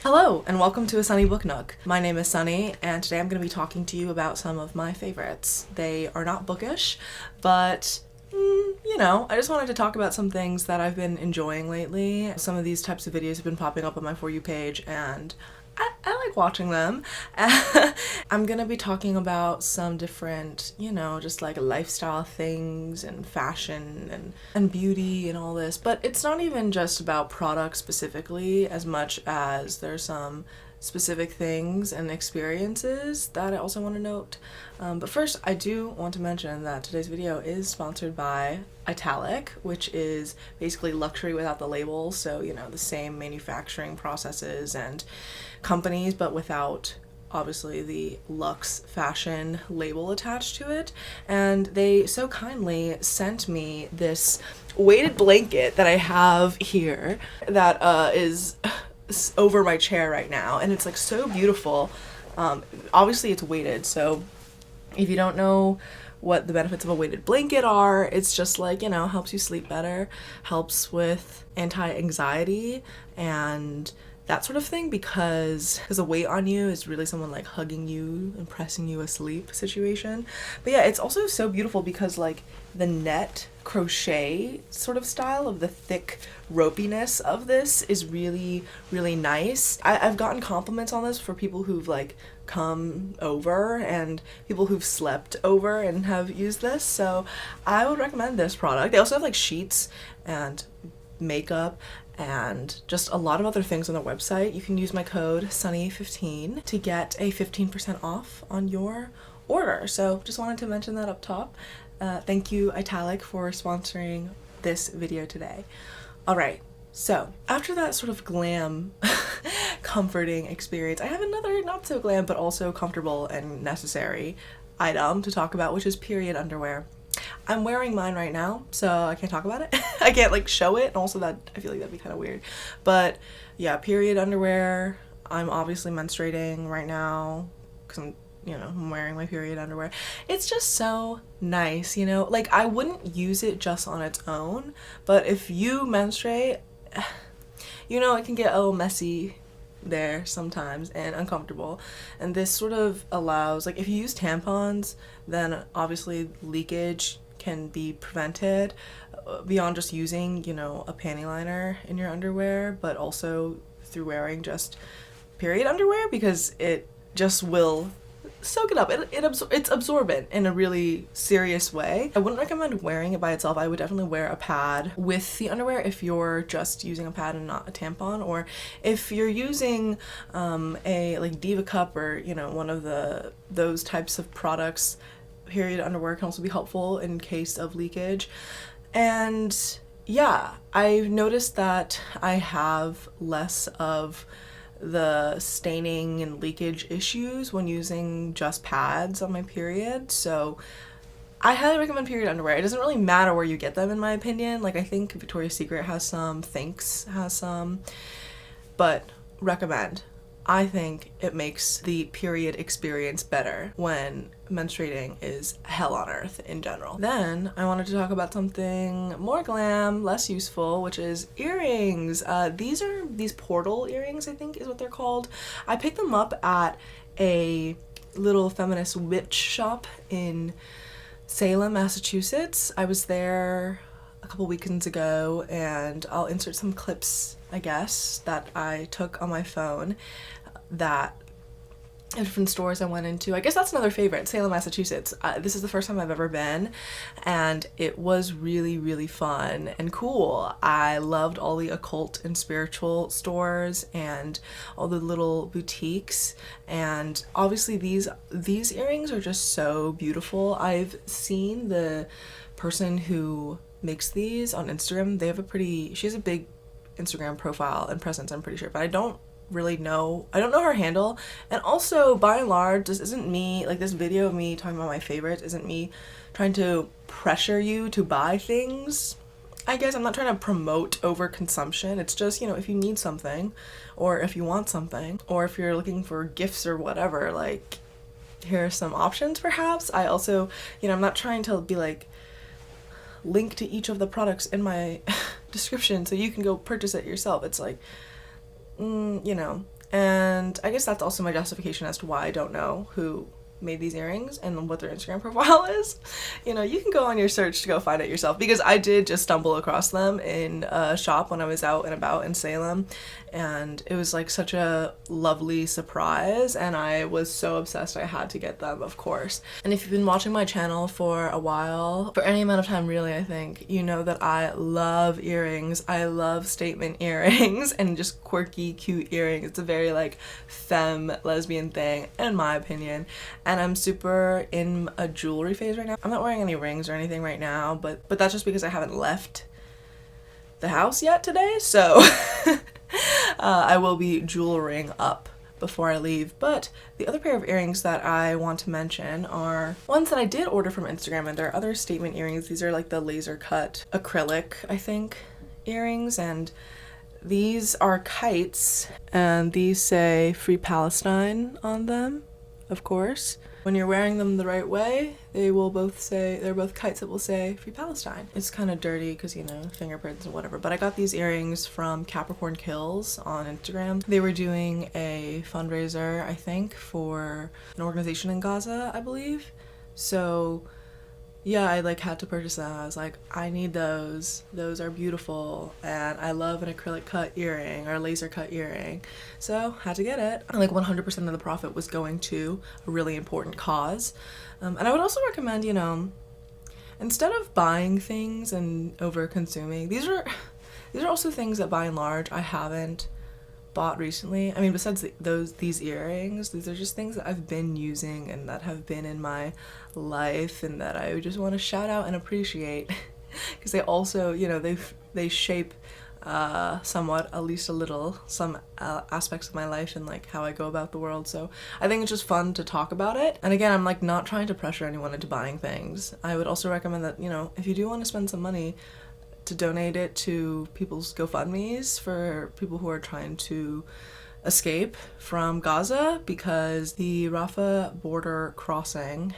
Hello and welcome to A Sunny Book Nook. My name is Sunny and today I'm going to be talking to you about some of my favorites. They are not bookish, but I just wanted to talk about some things that I've been enjoying lately. Some of these types of videos have been popping up on my For You page and I like watching them. I'm gonna be talking about some different, just like lifestyle things and fashion and beauty and all this, but it's not even just about products specifically as much as there's some specific things and experiences that I also want to note. But first, I do want to mention that today's video is sponsored by Italic, which is basically luxury without the labels, so the same manufacturing processes and companies, but without obviously the luxe fashion label attached to it. And they so kindly sent me this weighted blanket that I have here that is over my chair right now, and it's like so beautiful. Obviously it's weighted, so if you don't know what the benefits of a weighted blanket are, it's just like, helps you sleep better, helps with anti-anxiety and that sort of thing, because the weight on you is really someone like hugging you and pressing you asleep situation. But yeah, it's also so beautiful because like the net crochet sort of style of the thick ropiness of this is really, really nice. I've gotten compliments on this for people who've like come over and people who've slept over and have used this, so I would recommend this product. They also have like sheets and makeup and just a lot of other things on their website. You can use my code SUNNY15 to get a 15% off on your order. So just wanted to mention that up top. Thank you Italic for sponsoring this video today. Alright, so after that sort of glam comforting experience, I have another not so glam but also comfortable and necessary item to talk about, which is period underwear. I'm wearing mine right now, so I can't talk about it. I can't like show it, and also that I feel like that'd be kind of weird. But yeah, period underwear. I'm obviously menstruating right now because I'm wearing my period underwear. It's just so nice, like I wouldn't use it just on its own, but if you menstruate, it can get a little messy there sometimes and uncomfortable, and this sort of allows, like if you use tampons, then obviously leakage can be prevented beyond just using a panty liner in your underwear, but also through wearing just period underwear, because it just will soak it up. It's absorbent in a really serious way. I wouldn't recommend wearing it by itself. I would definitely wear a pad with the underwear if you're just using a pad and not a tampon, or if you're using a like Diva Cup or one of those types of products. Period underwear can also be helpful in case of leakage. And yeah, I've noticed that I have less of the staining and leakage issues when using just pads on my period, so I highly recommend period underwear. It doesn't really matter where you get them, in my opinion. Like I think Victoria's Secret has some, Thinx has some, but recommend. I think it makes the period experience better when menstruating is hell on earth in general. Then I wanted to talk about something more glam, less useful, which is earrings. These portal earrings, I think is what they're called. I picked them up at a little feminist witch shop in Salem, Massachusetts. I was there a couple weekends ago, and I'll insert some clips, I guess, that I took on my phone that in different stores I went into. I guess that's another favorite, Salem, Massachusetts. This is the first time I've ever been, and it was really, really fun and cool. I loved all the occult and spiritual stores and all the little boutiques, and obviously these earrings are just so beautiful. I've seen the person who makes these on Instagram. She has a big Instagram profile and presence, I'm pretty sure, but I don't know her handle. And also, by and large, this isn't me, like this video of me talking about my favorites isn't me trying to pressure you to buy things. I guess I'm not trying to promote overconsumption. It's just, if you need something, or if you want something, or if you're looking for gifts or whatever, like here are some options perhaps. I also, I'm not trying to be like link to each of the products in my description so you can go purchase it yourself. It's like, And I guess that's also my justification as to why I don't know who made these earrings and what their Instagram profile is. You know, you can go on your search to go find it yourself, because I did just stumble across them in a shop when I was out and about in Salem, and it was like such a lovely surprise, and I was so obsessed I had to get them, of course. And if you've been watching my channel for a while, for any amount of time really, I think, you know that I love earrings. I love statement earrings and just quirky, cute earrings. It's a very like femme lesbian thing, in my opinion. And I'm super in a jewelry phase right now. I'm not wearing any rings or anything right now, but that's just because I haven't left the house yet today, so I will be jewelrying up before I leave. But the other pair of earrings that I want to mention are ones that I did order from Instagram, and they're other statement earrings. These are like the laser cut acrylic, I think, earrings, and these are Kites, and these say Free Palestine on them, of course. When you're wearing them the right way, they will both say, they're both kites that will say Free Palestine. It's kind of dirty because, you know, fingerprints and whatever, but I got these earrings from Capricorn Kills on Instagram. They were doing a fundraiser, I think, for an organization in Gaza, I believe. So yeah, I like had to purchase them. I was like, I need those. Those are beautiful, and I love an acrylic cut earring or a laser cut earring. So had to get it. And like 100% of the profit was going to a really important cause. And I would also recommend, you know, instead of buying things and over consuming, these are also things that by and large I haven't bought recently. I mean, besides these earrings, these are just things that I've been using and that have been in my life and that I just want to shout out and appreciate, because they also, you know, they shape somewhat, at least a little, some aspects of my life and like how I go about the world. So I think it's just fun to talk about it. And again, I'm like not trying to pressure anyone into buying things. I would also recommend that, you know, if you do want to spend some money, to donate it to people's GoFundmes for people who are trying to escape from Gaza, because the Rafah border crossing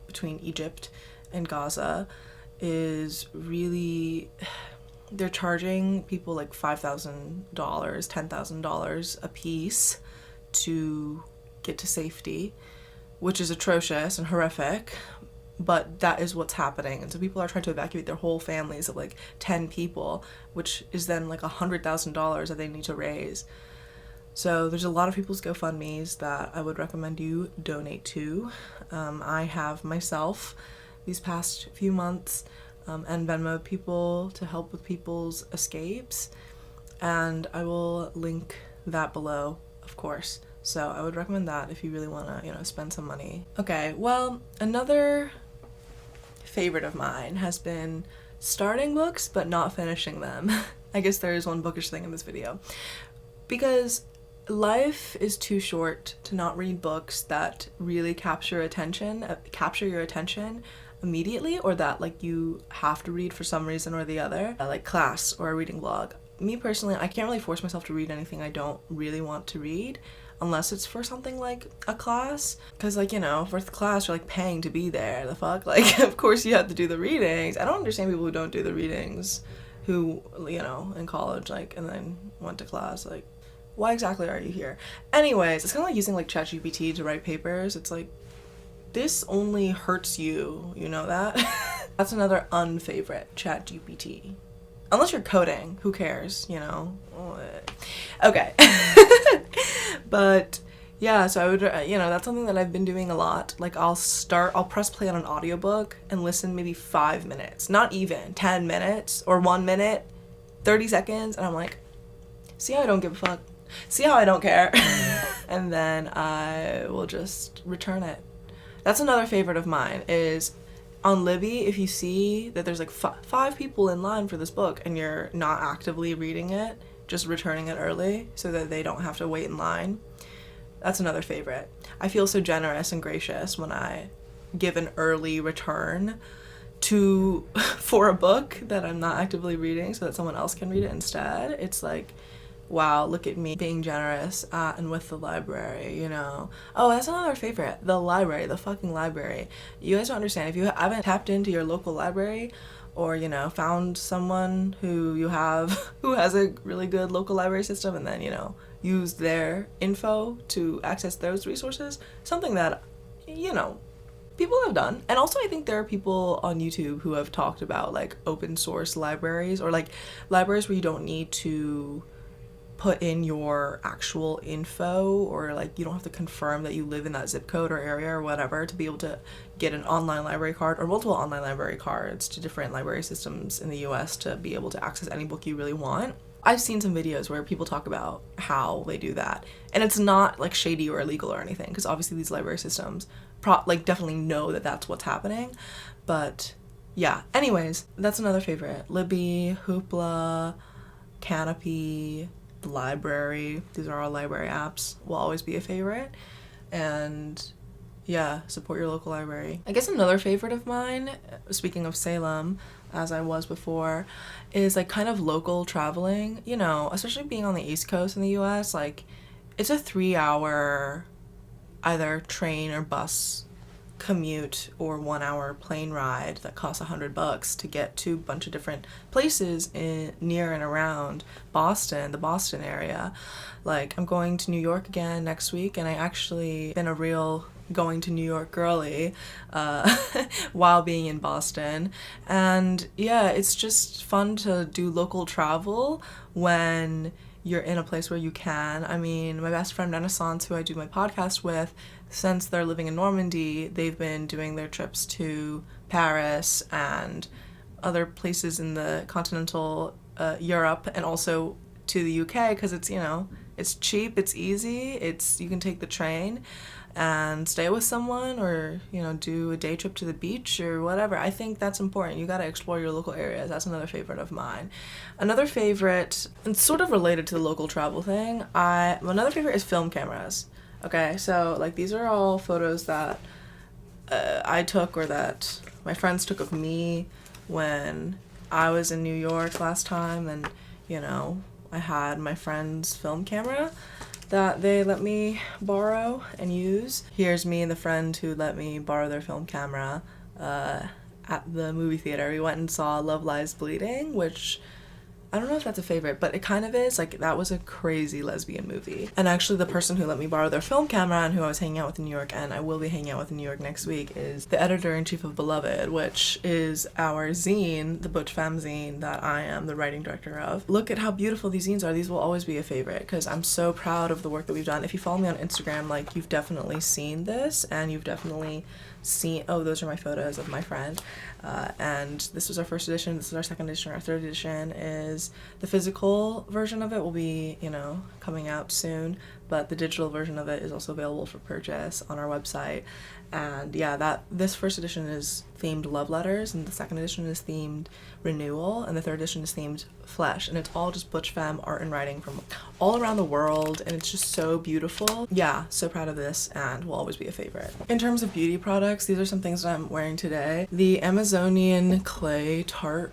between Egypt and Gaza is really, they're charging people like $5,000, $10,000 a piece to get to safety, which is atrocious and horrific. But that is what's happening, and so people are trying to evacuate their whole families of like 10 people, which is then like $100,000 that they need to raise. So there's a lot of people's GoFundMes that I would recommend you donate to. I have myself these past few months and Venmo people to help with people's escapes, and I will link that below, of course. So I would recommend that if you really want to, you know, spend some money. Okay, well, another favorite of mine has been starting books but not finishing them. I guess there is one bookish thing in this video, because life is too short to not read books that really capture your attention immediately, or that like you have to read for some reason or the other, like class or a reading vlog. Me personally, I can't really force myself to read anything I don't really want to read, unless it's for something like a class, because like, you know, for the class you're like paying to be there, the fuck, like of course you have to do the readings. I don't understand people who don't do the readings, who, you know, in college like and then went to class. Like, why exactly are you here? Anyways, it's kind of like using like ChatGPT to write papers. It's like, this only hurts you, you know that? That's another unfavorite, ChatGPT. Unless you're coding, who cares, you know? Okay. But yeah, so I would, you know, that's something that I've been doing a lot. Like I'll press play on an audiobook and listen maybe 5 minutes, not even 10 minutes or 1 minute, 30 seconds. And I'm like, see how I don't give a fuck? See how I don't care? And then I will just return it. That's another favorite of mine, is on Libby, if you see that there's like 5 people in line for this book and you're not actively reading it, just returning it early so that they don't have to wait in line. That's another favorite. I feel so generous and gracious when I give an early return for a book that I'm not actively reading so that someone else can read it instead. It's like, wow, look at me being generous at and with the library, you know. Oh, that's another favorite, the library, the fucking library. You guys don't understand, if you haven't tapped into your local library, or, you know, found someone who has a really good local library system, and then, you know, use their info to access those resources, something that, people have done. And also I think there are people on YouTube who have talked about like open source libraries, or like libraries where you don't need to put in your actual info, or like you don't have to confirm that you live in that zip code or area or whatever to be able to get an online library card or multiple online library cards to different library systems in the US to be able to access any book you really want. I've seen some videos where people talk about how they do that, and it's not like shady or illegal or anything, because obviously these library systems definitely know that that's what's happening. But yeah, anyways, that's another favorite. Libby, Hoopla, Canopy, the library, these are all library apps, will always be a favorite. And yeah, support your local library. I guess another favorite of mine, speaking of Salem, as I was before, is like kind of local traveling, especially being on the East Coast in the US. Like, it's a 3-hour either train or bus commute or 1-hour plane ride that costs $100 to get to a bunch of different places near and around Boston, the Boston area. Like, I'm going to New York again next week, and I actually been a real going to New York girly while being in Boston. And yeah, it's just fun to do local travel when you're in a place where you can. I mean, my best friend Renaissance, who I do my podcast with, since they're living in Normandy, they've been doing their trips to Paris and other places in the continental Europe, and also to the UK, because it's, it's cheap, it's easy, you can take the train and stay with someone, or do a day trip to the beach or whatever. I think that's important. You got to explore your local areas. That's another favorite of mine. Another favorite, and sort of related to the local travel thing, another favorite is film cameras. Okay, so like these are all photos that I took, or that my friends took of me when I was in New York last time, and I had my friend's film camera that they let me borrow and use. Here's me and the friend who let me borrow their film camera at the movie theater. We went and saw Love Lies Bleeding, which I don't know if that's a favorite, but it kind of is. Like, that was a crazy lesbian movie. And actually the person who let me borrow their film camera and who I was hanging out with in New York, and I will be hanging out with in New York next week, is the editor-in-chief of Beloved, which is our zine, the Butch Femme zine that I am the writing director of. Look at how beautiful these zines are. These will always be a favorite because I'm so proud of the work that we've done. If you follow me on Instagram, like, you've definitely seen this, and you've definitely seen, oh, those are my photos of my friend. And this was our first edition, this is our second edition. Our third edition is the physical version of it will be, coming out soon, but the digital version of it is also available for purchase on our website. And yeah, this first edition is themed love letters, and the second edition is themed renewal, and the third edition is themed flesh, and it's all just butch femme art and writing from all around the world, and it's just so beautiful. Yeah, so proud of this, and will always be a favorite. In terms of beauty products, these are some things that I'm wearing today. The Amazonian Clay Tarte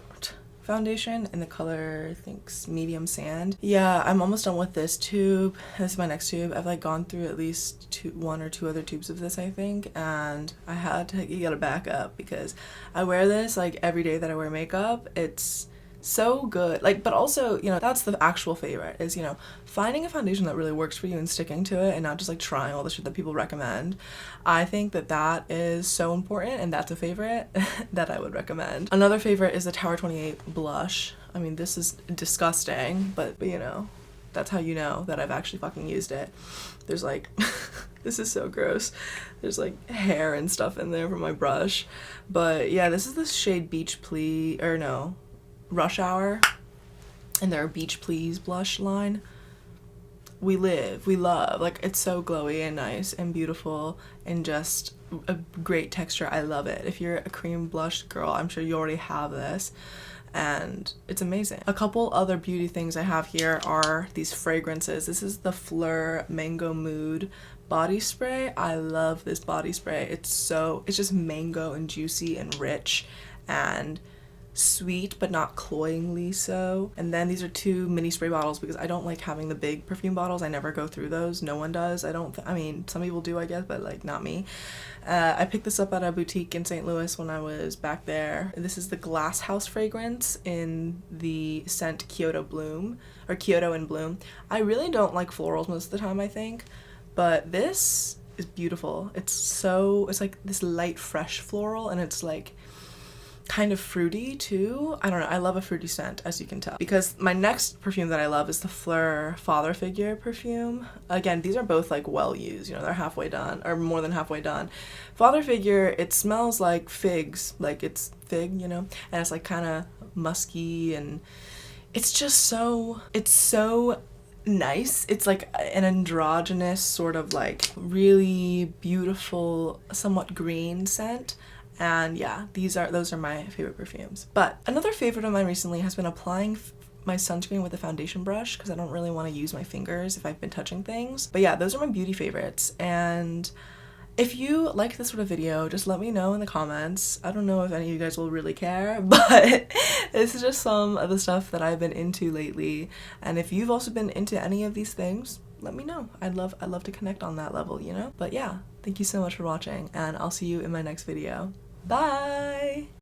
foundation in the color, I think, medium sand. Yeah, I'm almost done with this tube. This is my next tube. I've gone through at least one or two other tubes of this, I think, and I had to get a backup because I wear this every day that I wear makeup. It's so good. But also, that's the actual favorite is, finding a foundation that really works for you and sticking to it and not just trying all the shit that people recommend. I think that is so important, and that's a favorite that I would recommend. Another favorite is the Tower 28 blush. I mean, this is disgusting, but that's how you know that I've actually fucking used it. There's this is so gross. There's hair and stuff in there from my brush. But yeah, this is the shade Rush Hour, and their Beach Please blush line. We love. It's so glowy and nice and beautiful and just a great texture. I love it. If you're a cream blush girl, I'm sure you already have this, and it's amazing. A couple other beauty things I have here are these fragrances. This is the Fleur Mango Mood body spray. I love this body spray. It's just mango and juicy and rich, and sweet but not cloyingly so. And then these are 2 mini spray bottles because I don't like having the big perfume bottles. I never go through those. No one does. I mean, some people do, I guess, but like not me. I picked this up at a boutique in St. Louis when I was back there. This is the Glass House fragrance in the scent Kyoto Bloom, or Kyoto in Bloom. I really don't like florals most of the time, I think, but this is beautiful. It's like this light fresh floral, and it's like kind of fruity too. I don't know, I love a fruity scent, as you can tell. Because my next perfume that I love is the Fleur Father Figure perfume. Again, these are both like well used, you know, they're halfway done, or more than halfway done. Father Figure, it smells like figs, like it's fig, you know, and it's like kind of musky, and it's just it's so nice. It's like an androgynous sort of like really beautiful, somewhat green scent. And yeah, those are my favorite perfumes. But another favorite of mine recently has been applying my sunscreen with a foundation brush because I don't really want to use my fingers if I've been touching things. But yeah, those are my beauty favorites. And if you like this sort of video, just let me know in the comments. I don't know if any of you guys will really care, but this is just some of the stuff that I've been into lately. And if you've also been into any of these things, let me know. I'd love to connect on that level, you know? But yeah, thank you so much for watching, and I'll see you in my next video. Bye!